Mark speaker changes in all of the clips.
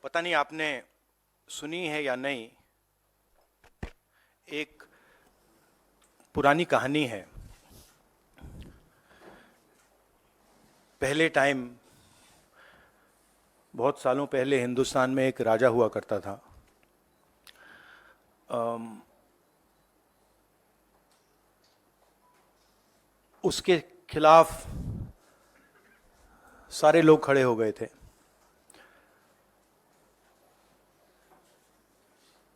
Speaker 1: पता नहीं आपने सुनी है या नहीं, एक पुरानी कहानी है। पहले टाइम, बहुत सालों पहले हिंदुस्तान में एक राजा हुआ करता था। उसके खिलाफ सारे लोग खड़े हो गए थे।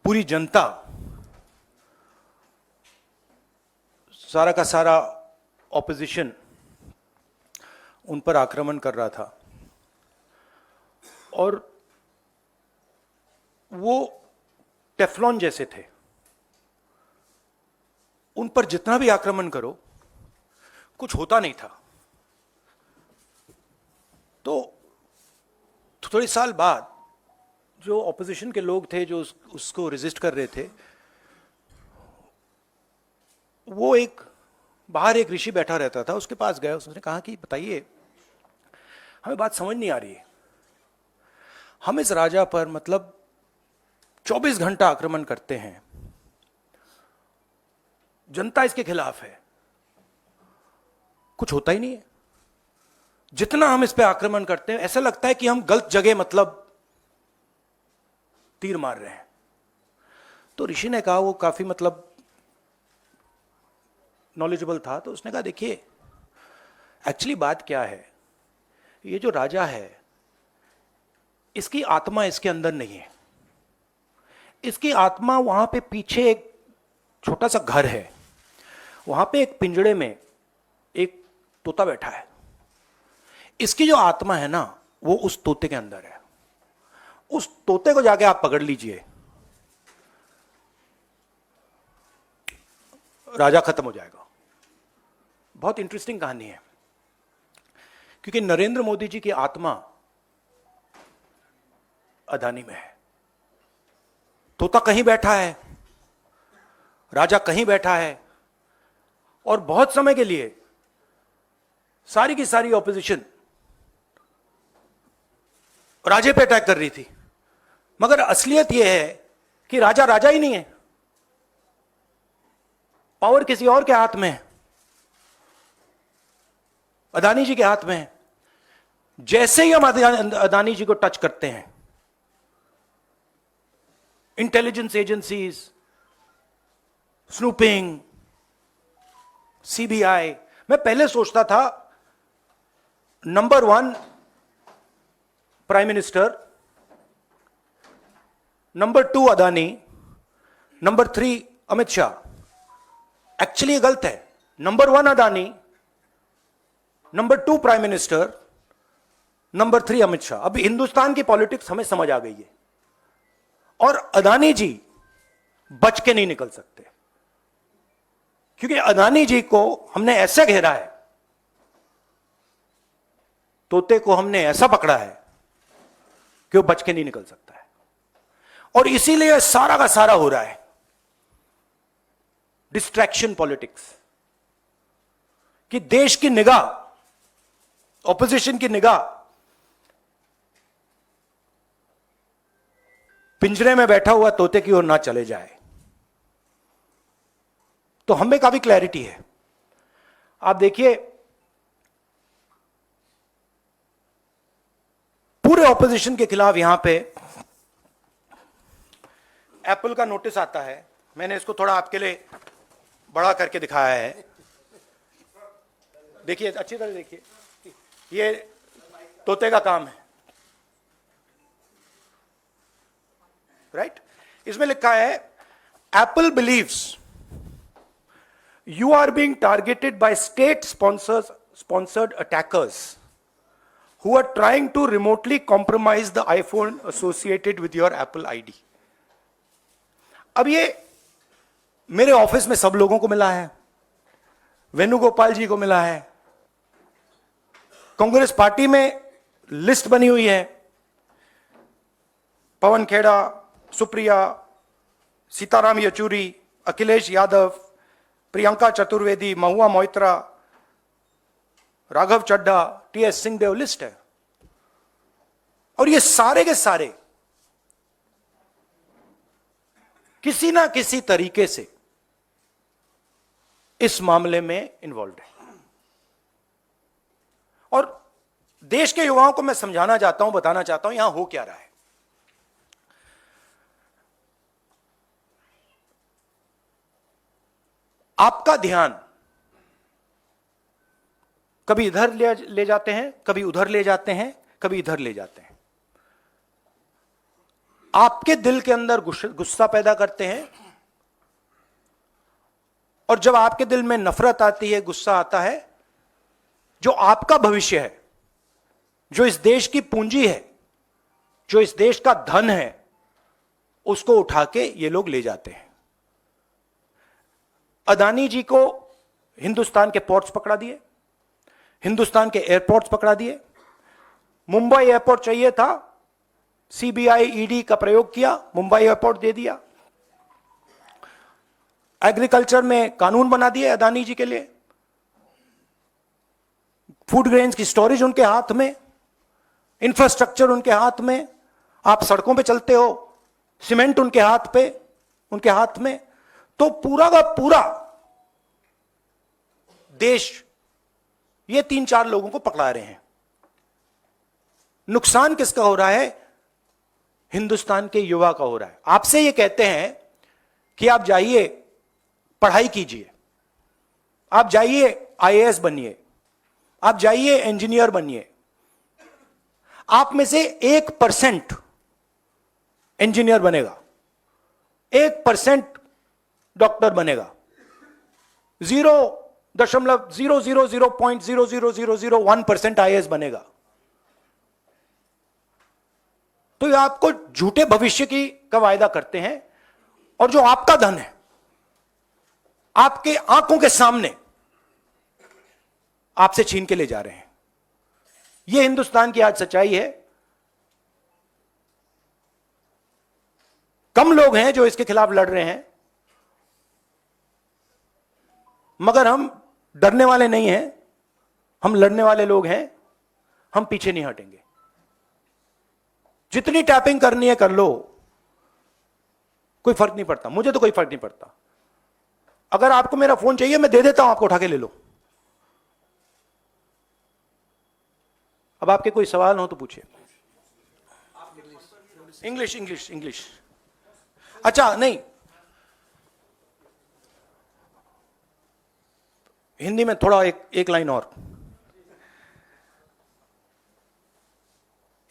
Speaker 1: पूरी जनता, सारा का सारा ऑपोजिशन उन पर आक्रमण कर रहा था और वो टेफ्लॉन जैसे थे। उन पर जितना भी आक्रमण करो कुछ होता नहीं था। तो थोड़े साल बाद जो ऑपोजिशन के लोग थे, जो उसको रेजिस्ट कर रहे थे, वो बाहर एक ऋषि बैठा रहता था, उसके पास गए। उसने कहा कि बताइए, हमें बात समझ नहीं आ रही है। हम इस राजा पर 24 घंटा आक्रमण करते हैं, जनता इसके खिलाफ है, कुछ होता ही नहीं है। जितना हम इस पे आक्रमण करते हैं ऐसा लगता है कि हम गलत जगह तीर मार रहे हैं। तो ऋषि ने कहा, वो काफी नॉलेजेबल था, तो उसने कहा देखिए, एक्चुअली बात क्या है, ये जो राजा है इसकी आत्मा इसके अंदर नहीं है। इसकी आत्मा वहां पे पीछे एक छोटा सा घर है, वहां पे एक पिंजड़े में एक तोता बैठा है। इसकी जो आत्मा है ना, वो उस तोते के अंदर है। उस तोते को जाके आप पकड़ लीजिए, राजा खत्म हो जाएगा। बहुत इंटरेस्टिंग कहानी है, क्योंकि नरेंद्र मोदी जी की आत्मा अदानी में है। तोता कहीं बैठा है, राजा कहीं बैठा है, और बहुत समय के लिए सारी की सारी ऑपोजिशन राजे पे अटैक कर रही थी। मगर असलियत यह है कि राजा राजा ही नहीं है, पावर किसी और के हाथ में है, अदानी जी के हाथ में है। जैसे ही हम अदानी जी को टच करते हैं, इंटेलिजेंस एजेंसीज, स्नूपिंग, सीबीआई। मैं पहले सोचता था number 1 prime minister, number 2 Adani, number 3 Amit Shah. Actually ये गलत है। Number 1 Adani, number 2 prime minister, number 3 Amit Shah. अभी हिंदुस्तान की पॉलिटिक्स हमें समझ आ गई है, और अदानी जी बच के नहीं निकल सकते, क्योंकि अदानी जी को हमने ऐसे घेरा है, तोते को हमने ऐसा पकड़ा है कि वो बच के नहीं निकल सकता है। और इसीलिए सारा का सारा हो रहा है डिस्ट्रैक्शन पॉलिटिक्स, कि देश की निगाह, ऑपोजिशन की निगाह पिंजरे में बैठा हुआ तोते की ओर ना चले जाए। तो हमें काफी क्लैरिटी है। आप देखिए, पूरे ऑपोजिशन के खिलाफ यहां पे एप्पल का नोटिस आता है। मैंने इसको थोड़ा आपके लिए बड़ा करके दिखाया है। देखिए, अच्छी तरह देखिए, ये तोते का काम है, राइट? इसमें लिखा है, Apple believes you are being targeted by state sponsored attackers who are trying to remotely compromise the iPhone associated with your Apple ID. अब ये मेरे ऑफिस में सब लोगों को मिला है, वेणुगोपाल जी को मिला है, कांग्रेस पार्टी में लिस्ट बनी हुई है, पवन खेड़ा, सुप्रिया, सीताराम येचुरी, अखिलेश यादव, प्रियंका चतुर्वेदी, महुआ मोइत्रा, राघव चड्ढा, टीएस सिंहदेव, लिस्ट है। और ये सारे के सारे किसी ना किसी तरीके से इस मामले में इन्वॉल्व है। और देश के युवाओं को मैं समझाना चाहता हूं, बताना चाहता हूं यहां हो क्या रहा है। आपका ध्यान कभी इधर ले जाते हैं, कभी उधर ले जाते हैं, कभी इधर ले जाते हैं। आपके दिल के अंदर गुस्सा पैदा करते हैं, और जब आपके दिल में नफरत आती है, गुस्सा आता है, जो आपका भविष्य है, जो इस देश की पूंजी है, जो इस देश का धन है, उसको उठा के ये लोग ले जाते हैं। अदानी जी को हिंदुस्तान के पोर्ट्स पकड़ा दिए, हिंदुस्तान के एयरपोर्ट्स पकड़ा दिए। मुंबई एयरपोर्ट चाहिए था, सीबीआई ईडी का प्रयोग किया, मुंबई एयरपोर्ट दे दिया। एग्रीकल्चर में कानून बना दिए अदानी जी के लिए, फूड ग्रेन्स की स्टोरेज उनके हाथ में, इंफ्रास्ट्रक्चर उनके हाथ में, आप सड़कों पे चलते हो, सीमेंट उनके हाथ में। तो पूरा का पूरा देश ये 3-4 लोगों को पकड़ा रहे हैं। नुकसान किसका हो रहा है? हिंदुस्तान के युवा का हो रहा है। आपसे ये कहते हैं कि आप जाइए पढ़ाई कीजिए, आप जाइए आईएएस बनिए, आप जाइए इंजीनियर बनिए। आप में से 1% इंजीनियर बनेगा, 1% डॉक्टर बनेगा, 0.0000001% आईएएस बनेगा। तो ये आपको झूठे भविष्य का वायदा करते हैं, और जो आपका धन है आपके आंखों के सामने आपसे छीन के ले जा रहे हैं। यह हिंदुस्तान की आज सच्चाई है। कम लोग हैं जो इसके खिलाफ लड़ रहे हैं, मगर हम डरने वाले नहीं हैं, हम लड़ने वाले लोग हैं। हम पीछे नहीं हटेंगे। जितनी टैपिंग करनी है कर लो, कोई फर्क नहीं पड़ता, मुझे तो कोई फर्क नहीं पड़ता। अगर आपको मेरा फोन चाहिए मैं दे देता हूं, आपको उठा के ले लो। अब आपके कोई सवाल हो तो पूछिए। इंग्लिश। अच्छा, नहीं, हिंदी में थोड़ा एक लाइन और।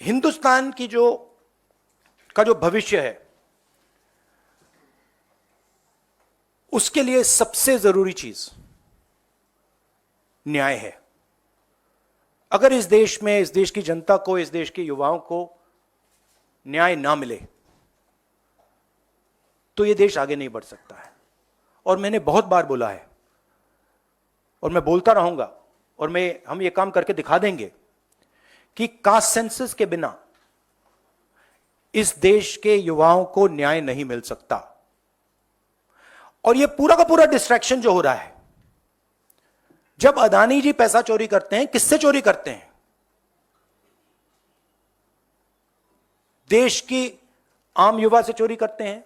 Speaker 1: हिंदुस्तान की जो भविष्य है, उसके लिए सबसे जरूरी चीज न्याय है। अगर इस देश में, इस देश की जनता को, इस देश के युवाओं को न्याय ना मिले तो यह देश आगे नहीं बढ़ सकता है। और मैंने बहुत बार बोला है, और मैं बोलता रहूंगा, और हम ये काम करके दिखा देंगे कि कास्ट सेंसस के बिना इस देश के युवाओं को न्याय नहीं मिल सकता। और ये पूरा का पूरा डिस्ट्रैक्शन जो हो रहा है, जब अदानी जी पैसा चोरी करते हैं, किससे चोरी करते हैं? देश की आम युवा से चोरी करते हैं,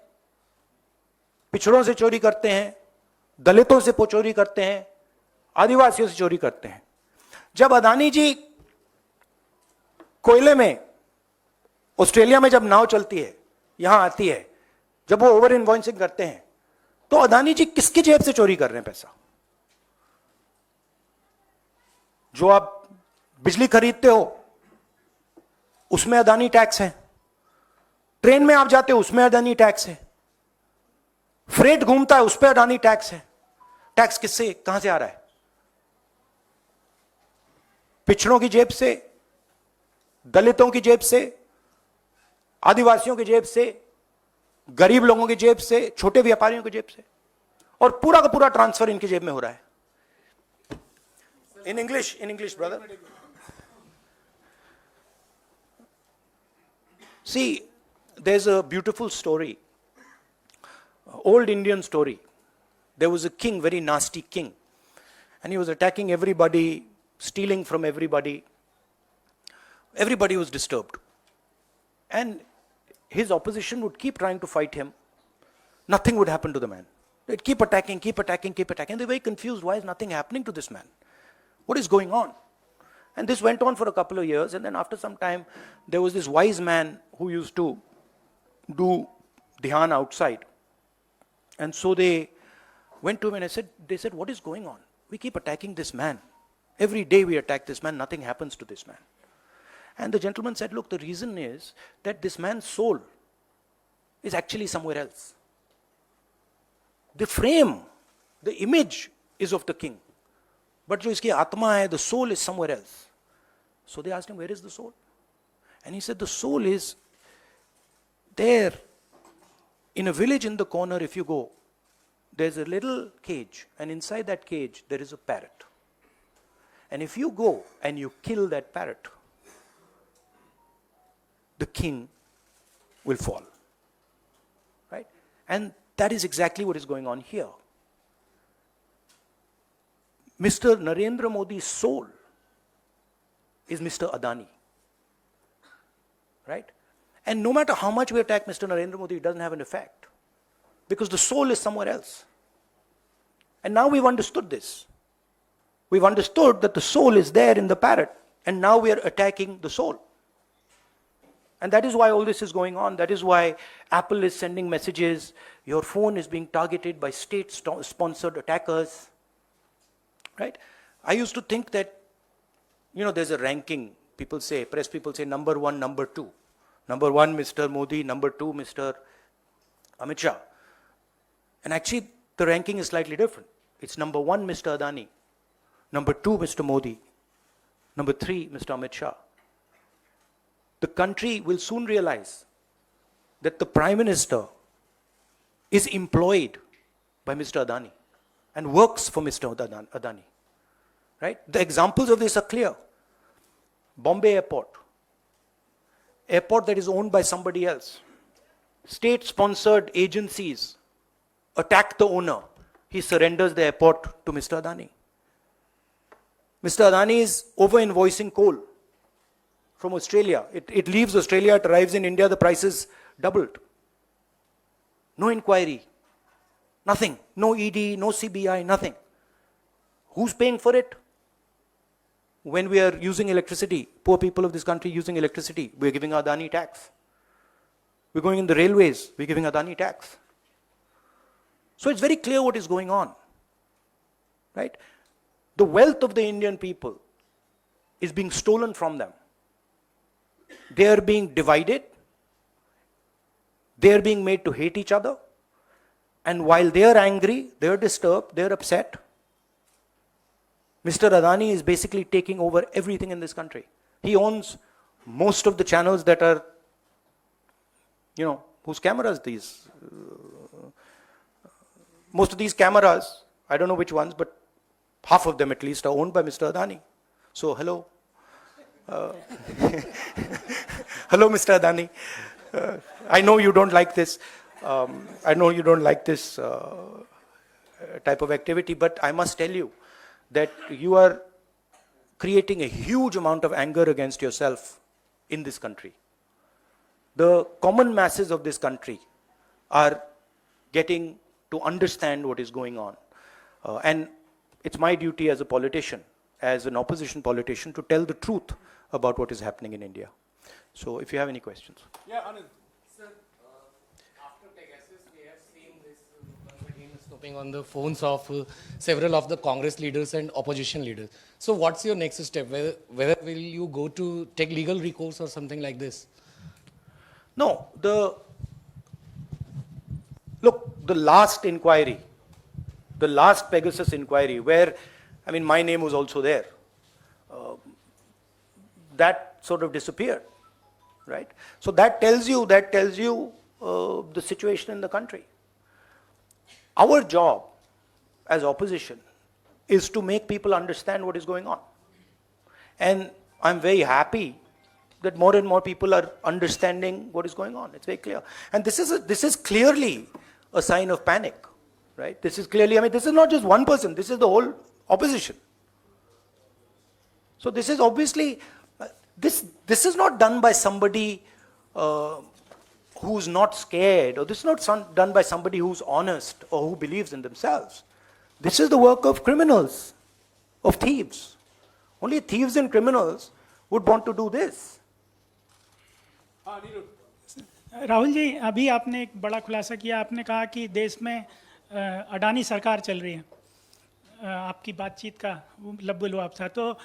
Speaker 1: पिछड़ों से चोरी करते हैं, दलितों से चोरी करते हैं, आदिवासियों से चोरी करते हैं। जब अदानी जी कोयले में, ऑस्ट्रेलिया में जब नाव चलती है, यहां आती है, जब वो ओवर इनवॉइसिंग करते हैं, तो अदानी जी किसकी जेब से चोरी कर रहे हैं पैसा? जो आप बिजली खरीदते हो उसमें अदानी टैक्स है, ट्रेन में आप जाते हो उसमें अदानी टैक्स है, फ्रेट घूमता है उस पर अदानी टैक्स है। टैक्स किससे, कहां से आ रहा है? पिछड़ों की जेब से, दलितों की जेब से, आदिवासियों की जेब से, गरीब लोगों की जेब से, छोटे व्यापारियों की जेब से, और पूरा का पूरा ट्रांसफर इनकी जेब में हो रहा है। In English, brother. See, there's a beautiful story, old Indian story. There was a king, very nasty king, and he was attacking everybody, stealing from everybody. Everybody was disturbed, and his opposition would keep trying to fight him. nothing would happen to the man. They'd keep attacking, keep attacking, keep attacking. They're very confused. Why is nothing happening to this man? What is going on? And this went on for a couple of years, and then after some time, there was this wise man who used to do dhyan outside. And so they went to him and they said, what is going on? We keep attacking this man. Every day we attack this man, nothing happens to this man. And the gentleman said, look, the reason is that this man's soul is actually somewhere else. The frame, the image is of the king. But jo iski atma hai, the soul is somewhere else. So they asked him, where is the soul? And he said, the soul is there in a village in the corner. If you go, there's a little cage, and inside that cage there is a parrot. And if you go and you kill that parrot, the king will fall. Right? And that is exactly what is going on here. Mr. Narendra Modi's soul is Mr. Adani. Right? And no matter how much we attack Mr. Narendra Modi, it doesn't have an effect. Because the soul is somewhere else. And now we've understood this. We've understood that the soul is there in the parrot. And now we are attacking the soul. And that is why all this is going on. That is why Apple is sending messages. Your phone is being targeted by state-sponsored attackers. Right? I used to think that, there's a ranking. People say, press people say, number one, number two. Number one, Mr. Modi. Number two, Mr. Amit Shah. And actually, the ranking is slightly different. It's number one, Mr. Adani. Number two, Mr. Modi. Number three, Mr. Amit Shah. The country will soon realize that the Prime Minister is employed by Mr. Adani and works for Mr. Adani. Right? The examples of this are clear. Bombay Airport. Airport that is owned by somebody else. State-sponsored agencies attack the owner. He surrenders the airport to Mr. Adani. Mr. Adani is over-invoicing coal from Australia. It leaves Australia, it arrives in India, the price is doubled. No inquiry. Nothing. No ED, no CBI, nothing. Who's paying for it? When we are using electricity, poor people of this country using electricity, we're giving Adani tax. We're going in the railways, we're giving Adani tax. So it's very clear what is going on. Right? The wealth of the Indian people is being stolen from them. They are being divided. They are being made to hate each other. And while they are angry, they are disturbed, they are upset, Mr. Adani is basically taking over everything in this country. He owns most of the channels that are, whose cameras these? Most of these cameras, I don't know which ones, but half of them at least are owned by Mr. Adani. So, hello. Hello, Mr. Adani. I know you don't like this. I know you don't like this type of activity, but I must tell you that you are creating a huge amount of anger against yourself in this country. The common masses of this country are getting to understand what is going on. And it's my duty as a politician, as an opposition politician, to tell the truth about what is happening in India. So if you have any questions.
Speaker 2: Yeah, Anand.
Speaker 3: Sir, after Pegasus, we have seen this once again snooping on the phones of several of the Congress leaders and opposition leaders. So what's your next step? Whether will you go to take legal recourse or something like this?
Speaker 1: No, the last inquiry, the last Pegasus inquiry, where, my name was also there, that sort of disappeared, right? So that tells you the situation in the country. Our job as opposition is to make people understand what is going on. And I'm very happy that more and more people are understanding what is going on. It's very clear. And this is clearly a sign of panic, right? This is clearly, this is not just one person, this is the whole opposition. So this is obviously, this is not done by somebody who's not scared, or this is not done by somebody who's honest or who believes in themselves. This is the work of criminals, of thieves. Only thieves and criminals would want to do this.
Speaker 2: Rahul ji, अभी आपने एक बड़ा खुलासा किया। आपने कहा कि देश में अडानी सरकार चल रही है। आपकी बातचीत का लब्बो लुआब था। तो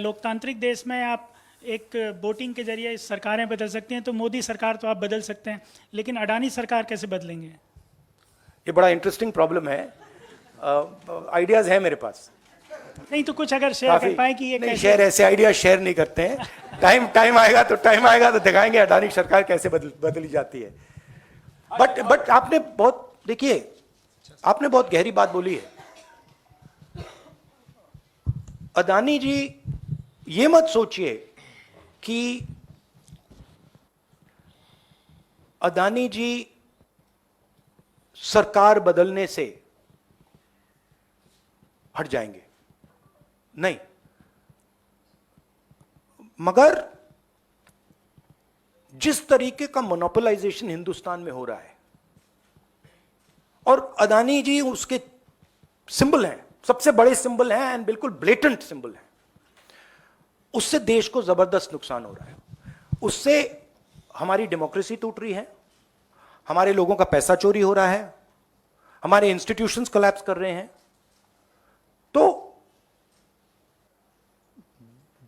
Speaker 2: लोकतांत्रिक देश में आप एक वोटिंग के जरिए सरकारें बदल सकते हैं, तो मोदी सरकार तो आप बदल सकते हैं, लेकिन अडानी सरकार कैसे बदलेंगे?
Speaker 1: ये बड़ा इंटरेस्टिंग प्रॉब्लम है। आइडियाज है मेरे पास।
Speaker 2: नहीं तो कुछ अगर शेयर कर पाए कि ये
Speaker 1: नहीं,
Speaker 2: कैसे?
Speaker 1: शेयर ऐसे आइडिया शेयर नहीं करते हैं। टाइम आएगा तो दिखाएंगे अडानी सरकार कैसे बदली जाती है। बट आपने बहुत गहरी बात बोली है। अडानी जी, ये मत सोचिए कि अडानी जी सरकार बदलने से हट जाएंगे, नहीं। मगर जिस तरीके का मोनोपोलाइजेशन हिंदुस्तान में हो रहा है, और अडानी जी उसके सिंबल हैं, सबसे बड़े सिंबल हैं एंड बिल्कुल ब्लेटेंट सिंबल हैं, उससे देश को जबरदस्त नुकसान हो रहा है। उससे हमारी डेमोक्रेसी टूट रही है, हमारे लोगों का पैसा चोरी हो रहा है, हमारे इंस्टीट्यूशंस कोलैप्स कर रहे हैं। तो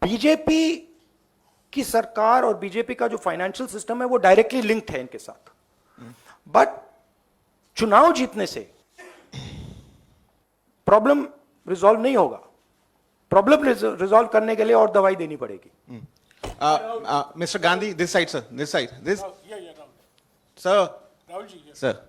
Speaker 1: बीजेपी की सरकार और बीजेपी का जो फाइनेंशियल सिस्टम है वो डायरेक्टली लिंक्ड है इनके साथ। बट चुनाव जीतने से प्रॉब्लम रिजॉल्व नहीं होगा। प्रॉब्लम रिजॉल्व करने के लिए और दवाई देनी पड़ेगी।
Speaker 4: Mr. Gandhi, this side, sir. This side. This. Sir. Sir.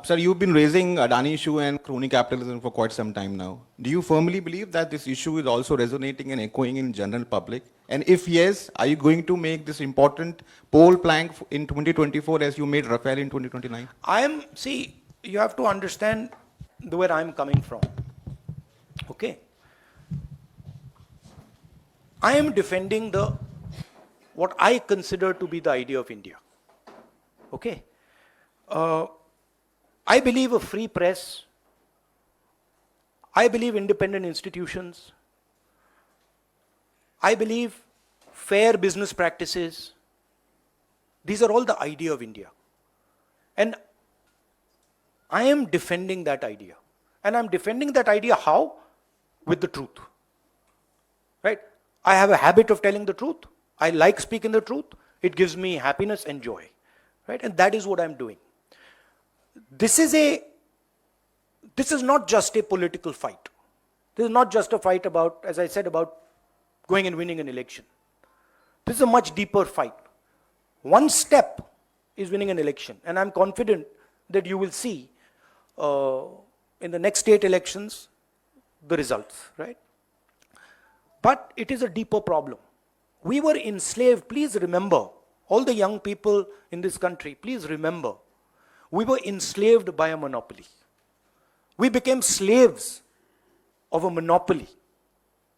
Speaker 4: Sir, you've been raising Adani issue and crony capitalism for quite some time now. Do you firmly believe that this issue is also resonating and echoing in general public? And if yes, are you going to make this important poll plank in 2024 as you made Rafael in 2029?
Speaker 1: You have to understand where I'm coming from. Okay? I am defending what I consider to be the idea of India. Okay? I believe a free press. I believe independent institutions. I believe fair business practices. These are all the idea of India. And I am defending that idea. And I'm defending that idea how? With the truth. Right? I have a habit of telling the truth. I like speaking the truth. It gives me happiness and joy. Right? And that is what I'm doing. This is not just a political fight. This is not just a fight about, as I said, about going and winning an election. This is a much deeper fight. One step is winning an election, and I'm confident that you will see in the next state elections the results, right? But it is a deeper problem. We were enslaved. Please remember, all the young people in this country, please remember, we were enslaved by a monopoly. We became slaves of a monopoly.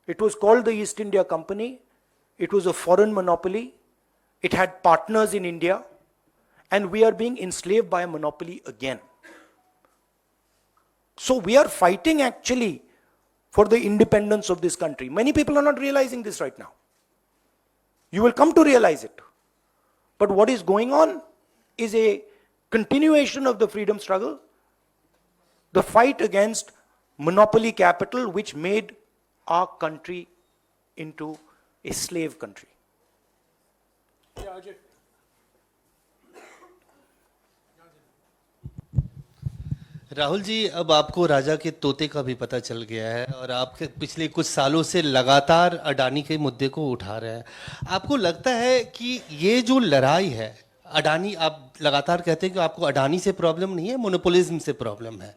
Speaker 1: It was called the East India Company. It was a foreign monopoly. It had partners in India. And we are being enslaved by a monopoly again. So we are fighting actually for the independence of this country. Many people are not realizing this right now. You will come to realize it. But what is going on is a continuation of the freedom struggle, the fight against monopoly capital which made our country into a slave country.
Speaker 5: Rahul ji, अब आपको राजा के तोते का भी पता चल गया है और आपके पिछले कुछ सालों से लगातार अडानी के मुद्दे को उठा रहे हैं। आपको लगता है कि ये जो लड़ाई है अडानी, आप लगातार कहते हैं कि आपको अडानी से प्रॉब्लम नहीं है, मोनोपोलिज्म से प्रॉब्लम है।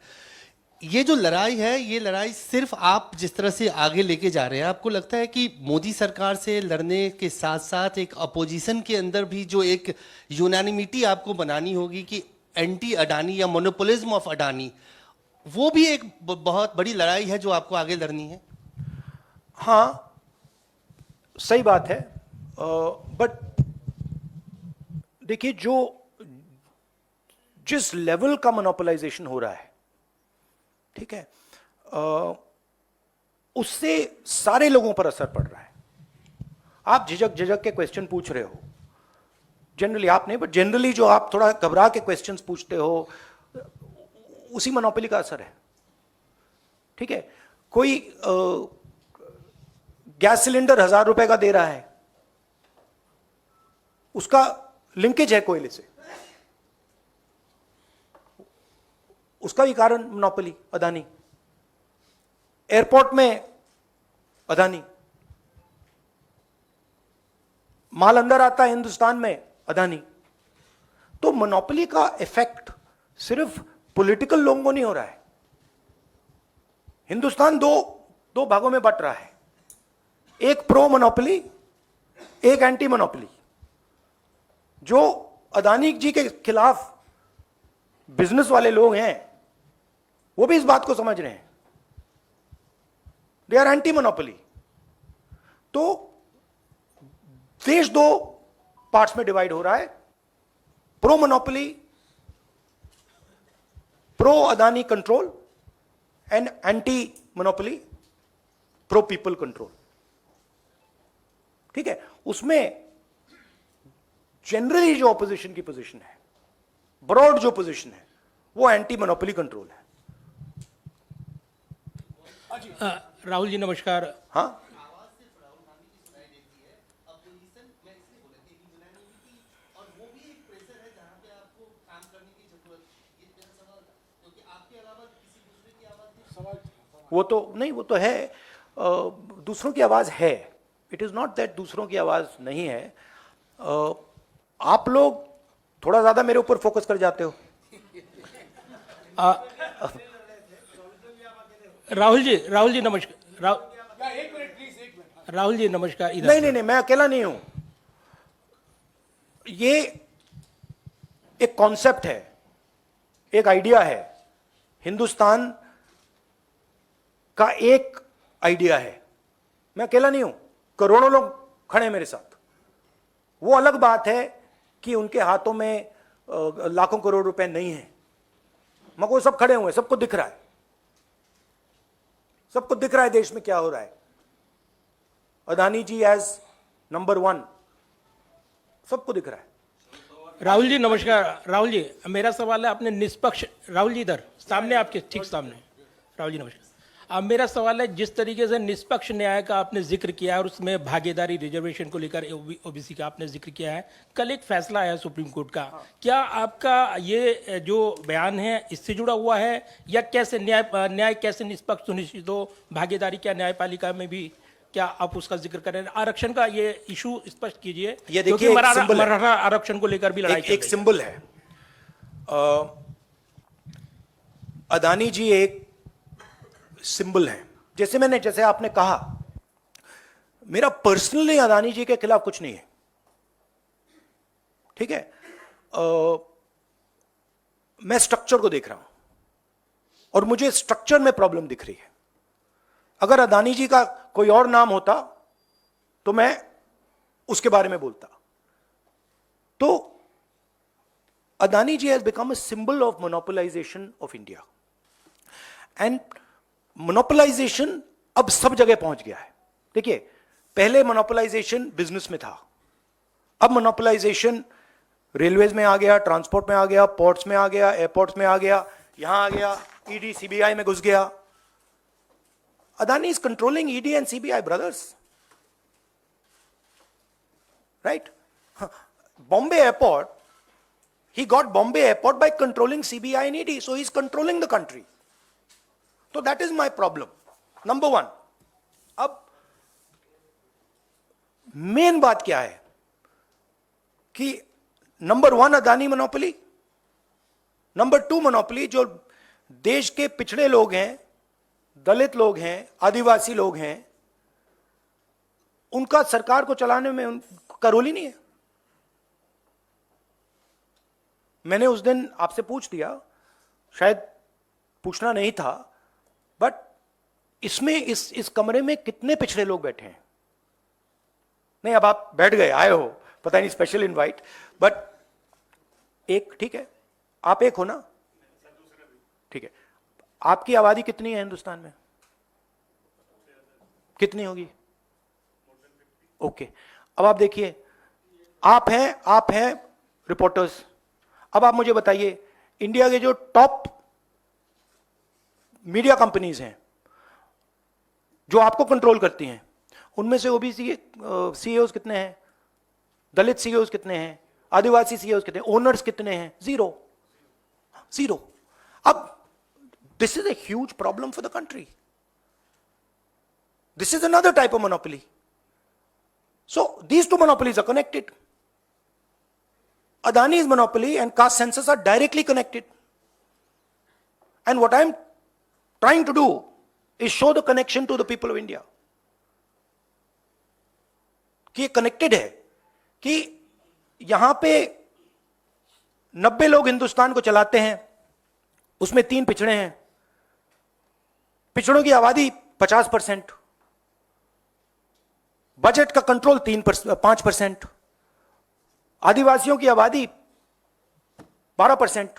Speaker 5: ये जो लड़ाई है, ये लड़ाई सिर्फ आप जिस तरह से आगे लेके जा रहे हैं, आपको लगता है कि मोदी सरकार से लड़ने के साथ साथ एक अपोजिशन के अंदर भी जो एक यूनानिमिटी आपको बनानी होगी कि एंटी अडानी या मोनोपोलिज्म ऑफ अडानी, वो भी एक बहुत बड़ी लड़ाई है जो आपको आगे लड़नी है?
Speaker 1: हाँ, सही बात है। बट देखिए, जिस लेवल का मोनोपोलाइजेशन हो रहा है, ठीक है, उससे सारे लोगों पर असर पड़ रहा है। आप झिझक झिझक के क्वेश्चन पूछ रहे हो, जनरली आप नहीं, बट जनरली जो आप थोड़ा घबरा के क्वेश्चंस पूछते हो, उसी मोनोपोली का असर है। ठीक है, कोई गैस सिलेंडर 1000 रुपए का दे रहा है, उसका लिंकेज है कोयले से, उसका भी कारण मोनोपोली अदानी। एयरपोर्ट में अदानी, माल अंदर आता है हिंदुस्तान में अदानी। तो मोनोपोली का इफेक्ट सिर्फ पॉलिटिकल लोगों को नहीं हो रहा है। हिंदुस्तान दो भागों में बट रहा है, एक प्रो मोनोपोली, एक एंटी मोनोपोली। जो अदानी जी के खिलाफ बिजनेस वाले लोग हैं, वो भी इस बात को समझ रहे हैं, दे आर एंटी मोनोपोली। तो देश दो पार्ट्स में डिवाइड हो रहा है, pro monopoly, pro Adani control, and anti monopoly, pro people control. ठीक है, उसमें जनरली जो ऑपोजिशन की पोजीशन है, ब्रॉड जो पोजीशन है, वो एंटी मोनोपोली कंट्रोल है।
Speaker 6: राहुल जी नमस्कार।
Speaker 1: हाँ, वो तो नहीं, वो तो है, दूसरों की आवाज है। इट इज नॉट दैट दूसरों की आवाज नहीं है। आप लोग थोड़ा ज्यादा मेरे ऊपर फोकस कर जाते हो।
Speaker 6: राहुल जी नमस्कार। राहुल जी नमस्कार। इधर
Speaker 1: नहीं नहीं नहीं, मैं अकेला नहीं हूं। ये एक कॉन्सेप्ट है, एक आइडिया है, हिंदुस्तान का एक आइडिया है। मैं अकेला नहीं हूं, करोड़ों लोग खड़े हैं मेरे साथ। वो अलग बात है कि उनके हाथों में लाखों करोड़ रुपए नहीं है, मगर वो सब खड़े हुए हैं, सबको दिख रहा है, सबको दिख रहा है देश में क्या हो रहा है। अदानी जी एज नंबर 1, सबको दिख रहा है।
Speaker 6: राहुल जी नमस्कार। राहुल जी मेरा सवाल है, आपने निष्पक्ष, राहुल जी इधर सामने, आपके ठीक सामने। राहुल जी नमस्कार। अब मेरा सवाल है, जिस तरीके से निष्पक्ष न्याय का आपने जिक्र किया है और उसमें भागीदारी रिजर्वेशन को लेकर ओबीसी का आपने जिक्र किया है, कल एक फैसला आया सुप्रीम कोर्ट का, क्या आपका ये जो बयान है इससे जुड़ा हुआ है, या कैसे न्याय कैसे निष्पक्ष सुनिश्चित हो, भागीदारी क्या न्यायपालिका में भी, क्या आप उसका जिक्र करें? आरक्षण का ये इशू स्पष्ट कीजिए।
Speaker 1: ये देखिए,
Speaker 6: मराठा आरक्षण को लेकर भी लड़ाई
Speaker 1: एक सिंबल है। अदानी जी एक सिंबल है। जैसे आपने कहा, मेरा पर्सनली अदानी जी के खिलाफ कुछ नहीं है, ठीक है। मैं स्ट्रक्चर को देख रहा हूं और मुझे स्ट्रक्चर में प्रॉब्लम दिख रही है। अगर अदानी जी का कोई और नाम होता तो मैं उसके बारे में बोलता। तो Adani ji has become a symbol of monopolisation of India, and monopolisation अब सब जगह पहुंच गया है। देखिए, पहले मोनोपोलाइजेशन बिजनेस में था, अब मोनोपोलाइजेशन रेलवेज में आ गया, ट्रांसपोर्ट में आ गया, पोर्ट्स में आ गया, एयरपोर्ट्स में आ गया, यहां आ गया, ईडी सीबीआई में घुस गया। Adani is controlling ED and CBI, brothers, right? Bombay airport, he got Bombay airport by controlling CBI and ED, so he's controlling the country. So that is my problem, number 1. अब main बात क्या है कि number 1 Adani monopoly, number 2 monopoly जो देश के पिछड़े लोग हैं, दलित लोग हैं, आदिवासी लोग हैं, उनका सरकार को चलाने में उनका रोल ही नहीं है। मैंने उस दिन आपसे पूछ दिया, शायद पूछना नहीं था, बट इसमें इस कमरे में कितने पिछड़े लोग बैठे हैं? नहीं, अब आप बैठ गए, आए हो, पता नहीं स्पेशल इनवाइट, बट एक ठीक है, आप एक हो ना? ठीक है। आपकी आबादी कितनी है हिंदुस्तान में? कितनी होगी? ओके। अब आप देखिए, आप हैं रिपोर्टर्स। अब आप मुझे बताइए, इंडिया के जो टॉप मीडिया कंपनीज हैं जो आपको कंट्रोल करती हैं, उनमें से ओबीसी सीईओज कितने हैं? दलित सीईओज कितने हैं? आदिवासी सीईओज कितने हैं? ओनर्स कितने हैं? जीरो। अब this is a huge problem for the country. This is another type of monopoly. So these two monopolies are connected. Adani's monopoly and caste census are directly connected. And what I'm trying to do is show the connection to the people of India. कि ये connected है, कि यहां पे 90 लोग हिंदुस्तान को चलाते हैं, उसमें 3 पिछड़े हैं. पिछड़ों की आबादी 50%, बजट का कंट्रोल 5%, आदिवासियों की आबादी 12%,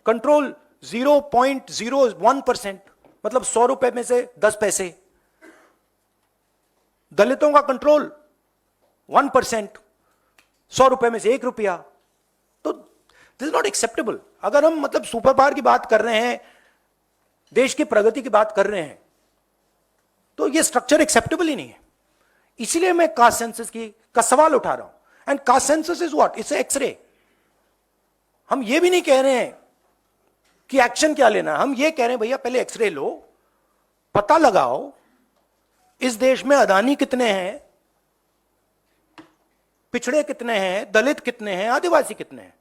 Speaker 1: कंट्रोल 0.01%, मतलब 100 रुपए में से 10 पैसे. दलितों का कंट्रोल 1%, 100 रुपए में से 1 रुपया. तो दिस इज नॉट एक्सेप्टेबल. अगर हम मतलब सुपर पावर की बात कर रहे हैं, देश की प्रगति की बात कर रहे हैं, तो ये स्ट्रक्चर एक्सेप्टेबल ही नहीं है. इसीलिए मैं कास्ट सेंसस का सवाल उठा रहा हूं. And caste census is what? It's x-ray. हम ये भी नहीं कह रहे हैं कि एक्शन क्या लेना. हम ये कह रहे हैं भैया पहले एक्सरे लो, पता लगाओ इस देश में अदानी कितने हैं, पिछड़े कितने हैं, दलित कितने हैं, आदिवासी कितने हैं.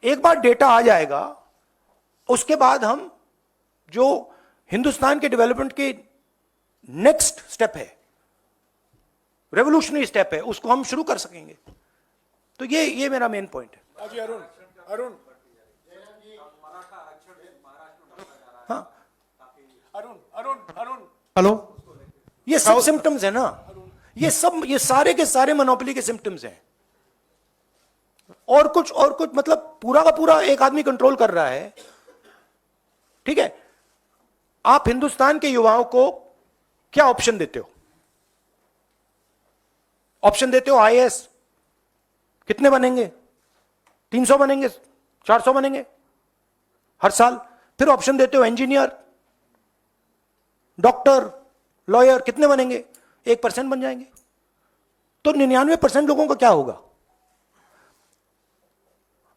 Speaker 1: एक बार डेटा आ जाएगा, उसके बाद हम जो हिंदुस्तान के डेवलपमेंट के नेक्स्ट स्टेप है, रेवोल्यूशनरी स्टेप है, उसको हम शुरू कर सकेंगे. तो ये मेरा मेन पॉइंट है.
Speaker 7: जी अरुण
Speaker 1: हाँ,
Speaker 7: अरुण
Speaker 5: हेलो,
Speaker 1: ये सब सिम्टम्स है ना. ये सारे के सारे मोनोपोली के सिम्टम्स हैं. और कुछ मतलब पूरा का पूरा एक आदमी कंट्रोल कर रहा है. ठीक है. आप हिंदुस्तान के युवाओं को क्या ऑप्शन देते हो? ऑप्शन देते हो आईएएस. कितने बनेंगे? 300 बनेंगे, 400 बनेंगे हर साल. फिर ऑप्शन देते हो इंजीनियर, डॉक्टर, लॉयर. कितने बनेंगे? 1% बन जाएंगे. तो 99% लोगों का क्या होगा?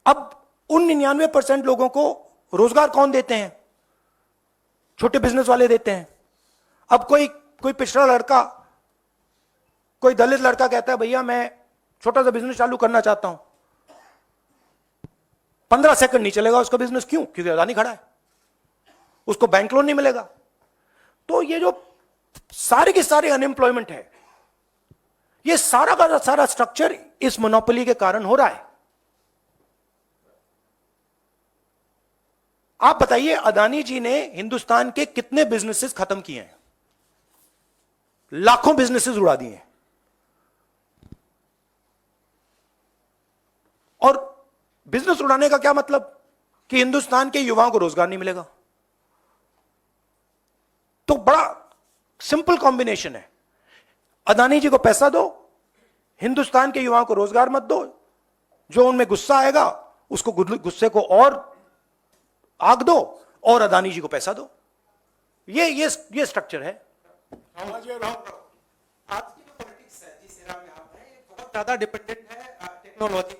Speaker 1: अब उन 99% लोगों को रोजगार कौन देते हैं? छोटे बिजनेस वाले देते हैं. अब कोई पिछड़ा लड़का, कोई दलित लड़का कहता है भैया मैं छोटा सा बिजनेस चालू करना चाहता हूं. 15 सेकंड नहीं चलेगा उसका बिजनेस. क्यों? क्योंकि अदानी खड़ा है. उसको बैंक लोन नहीं मिलेगा. तो ये जो सारे के सारे अनएम्प्लॉयमेंट है, ये सारा का सारा स्ट्रक्चर इस मोनोपोली के कारण हो रहा है. आप बताइए, अदानी जी ने हिंदुस्तान के कितने बिजनेसेस खत्म किए हैं? लाखों बिजनेसेस उड़ा दिए हैं. और बिजनेस उड़ाने का क्या मतलब? कि हिंदुस्तान के युवाओं को रोजगार नहीं मिलेगा. तो बड़ा सिंपल कॉम्बिनेशन है. अदानी जी को पैसा दो, हिंदुस्तान के युवाओं को रोजगार मत दो. जो उनमें गुस्सा आएगा उसको गुस्से को और आग दो, और अदानी जी को पैसा दो. ये स्ट्रक्चर है.
Speaker 7: हाँ जी अरुण
Speaker 8: आज की जो पॉलिटिक्स है जिस एरा में आप हैं, ये बहुत ज्यादा डिपेंडेंट है टेक्नोलॉजी.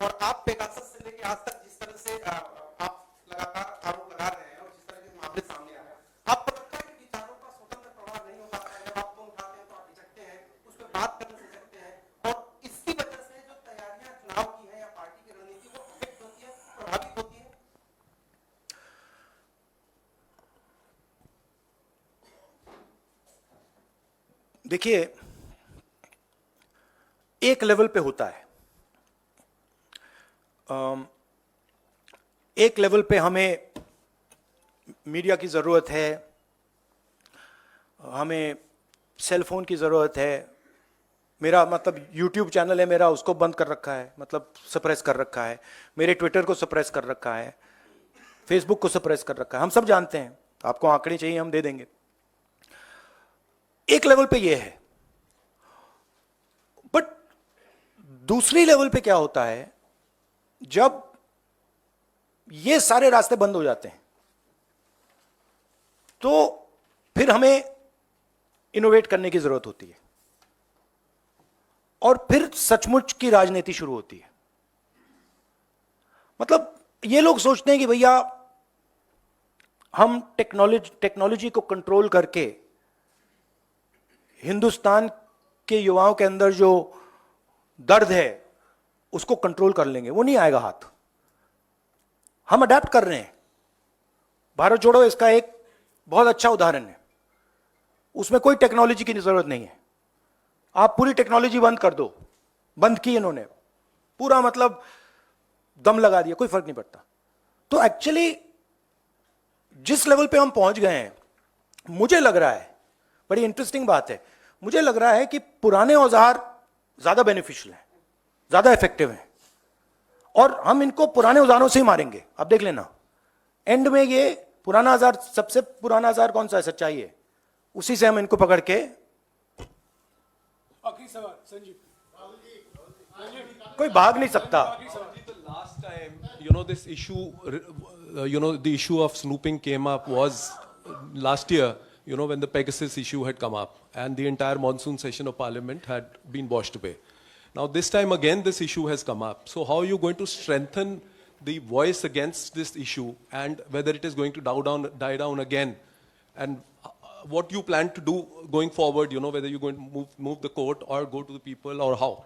Speaker 8: और आप पेगासस से लेके आज तक जिस तरह से आप लगातार आरोप लगा रहे हैं और जिस तरह के मामले सामने आ रहे हैं, आपको लगता है कि विचारों का स्वतंत्र प्रवाह नहीं हो पाता है? जब आप फोन उठाते हैं तो आप झिझकते हैं, उस पर बात करने से झिझकते हैं, और इसकी वजह से जो तैयारियां चुनाव की है या पार्टी की रणनीति वो अफेक्ट होती है, प्रभावित होती है.
Speaker 1: देखिए, एक लेवल पे होता है. एक लेवल पे हमें मीडिया की ज़रूरत है, हमें सेल फोन की ज़रूरत है, मेरा मतलब यूट्यूब चैनल है मेरा, उसको बंद कर रखा है, मतलब सप्रेस कर रखा है, मेरे ट्विटर को सप्रेस कर रखा है, फेसबुक को सप्रेस कर रखा है, हम सब जानते हैं। आपको आंकड़े चाहिए हम दे देंगे। एक लेवल पे ये है, बट दूसरी लेवल पे क्या होता है, जब ये सारे रास्ते बंद हो जाते हैं तो फिर हमें इनोवेट करने की जरूरत होती है और फिर सचमुच की राजनीति शुरू होती है। मतलब ये लोग सोचते हैं कि भैया हम टेक्नोलॉजी को कंट्रोल करके हिंदुस्तान के युवाओं के अंदर जो दर्द है उसको कंट्रोल कर लेंगे। वो नहीं आएगा हाथ। हम अडेप्ट कर रहे हैं। भारत जोड़ो इसका एक बहुत अच्छा उदाहरण है। उसमें कोई टेक्नोलॉजी की जरूरत नहीं है। आप पूरी टेक्नोलॉजी बंद कर दो, बंद की इन्होंने, पूरा मतलब दम लगा दिया, कोई फर्क नहीं पड़ता। तो एक्चुअली जिस लेवल पे हम पहुंच गए हैं, मुझे लग रहा है, बड़ी इंटरेस्टिंग बात है, मुझे लग रहा है कि पुराने औजार ज्यादा बेनिफिशियल हैं, ज्यादा इफेक्टिव हैं और हम इनको पुराने औजारों से ही मारेंगे। आप देख लेना, एंड में ये पुराना औजार, सबसे पुराना औजार कौन सा है? सच्चाई है। उसी से हम इनको पकड़ के,
Speaker 7: आखिरी सवाल संजीव,
Speaker 1: कोई भाग नहीं सकता।
Speaker 9: Last time, this issue, the issue of snooping came up was last year, when the Pegasus issue had come up and the entire monsoon session of parliament had been washed away. Now this time again this issue has come up. So how are you going to strengthen the voice against this issue and whether it is going to die down again? And what you plan to do going forward, whether you're going to move the court or go to the people or how?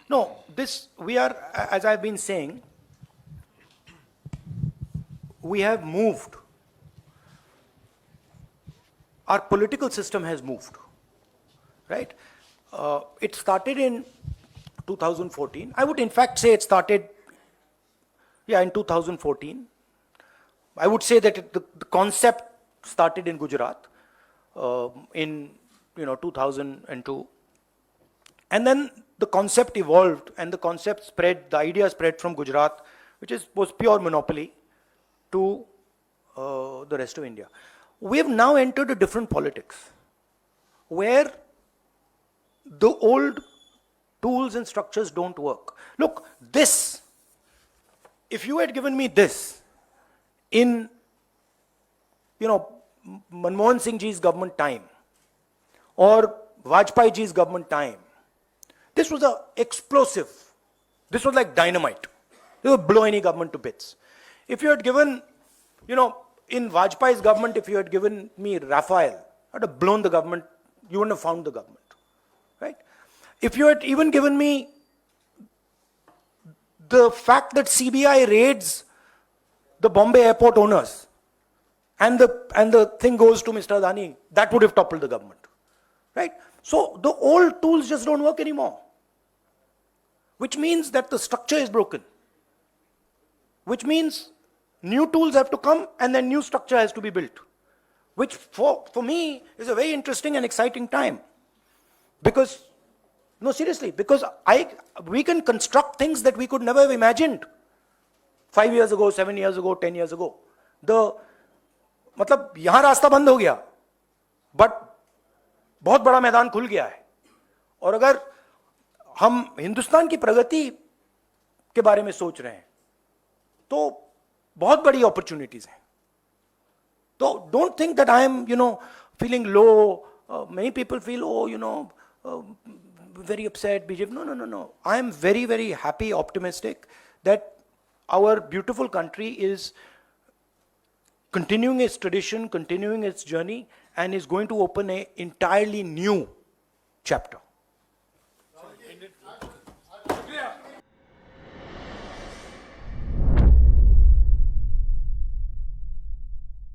Speaker 1: No, we are, as I've been saying, we have moved. Our political system has moved, right? It started in 2014. I would in fact say it started, in 2014. I would say that the concept started in Gujarat in 2002. And then the concept evolved and the concept spread, the idea spread from Gujarat, which was pure monopoly, to the rest of India. We have now entered a different politics, where the old tools and structures don't work. Look, this, if you had given me this in, Manmohan Singh ji's government time or Vajpayee ji's government time, this was explosive. This was like dynamite. It would blow any government to bits. If you had given, in Vajpayee's government, if you had given me Rafael, I'd have blown the government. You wouldn't have found the government, right? If you had even given me the fact that CBI raids the Bombay airport owners and the thing goes to Mr. Adani, that would have toppled the government, right? So the old tools just don't work anymore, which means that the structure is broken, which means new tools have to come and then new structure has to be built, which for me is a very interesting and exciting time. Because, no, seriously, because we can construct things that we could never have imagined 5 years ago, 7 years ago, 10 years ago. मतलब यहां रास्ता बंद हो गया, but बहुत बड़ा मैदान खुल गया है। और अगर हम हिंदुस्तान की प्रगति के बारे में सोच रहे हैं तो बहुत बड़ी अपॉर्चुनिटीज हैं। तो don't think that I am feeling low. Many people feel, very upset, BJP. No. I am very, very happy, optimistic that our beautiful country is continuing its tradition, continuing its journey, and is going to open an entirely new chapter.